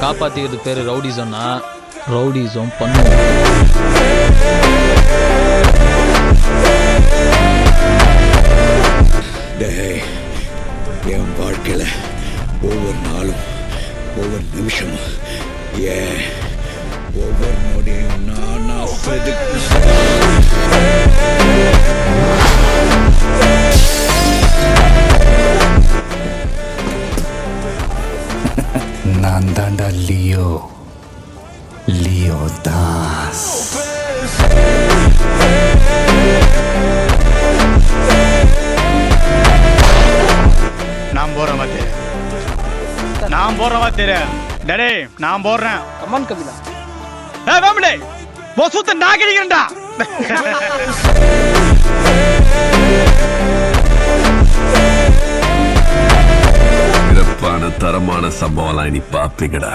காப்பாத்திக்கிறது பேரு ரவுடிசம்னா ரவுடிசம் பண்ணுவோம். என் வாழ்க்கையில ஒவ்வொரு நாளும் ஒவ்வொரு நிமிஷமும் ஒவ்வொரு நொடியும் நான் நான் தாண்டா லியோ தாஸ். நான் போறேன் வாத்தியாரே, நான் போறேன் வாத்தியாரே. டேடே நான் போறேன். கமான் கபிலா. வேம்படே வசூத்த நாகரிகண்டா. சிறப்பான தரமான சம்பவம்லாம் இனி பாப்பீங்கடா.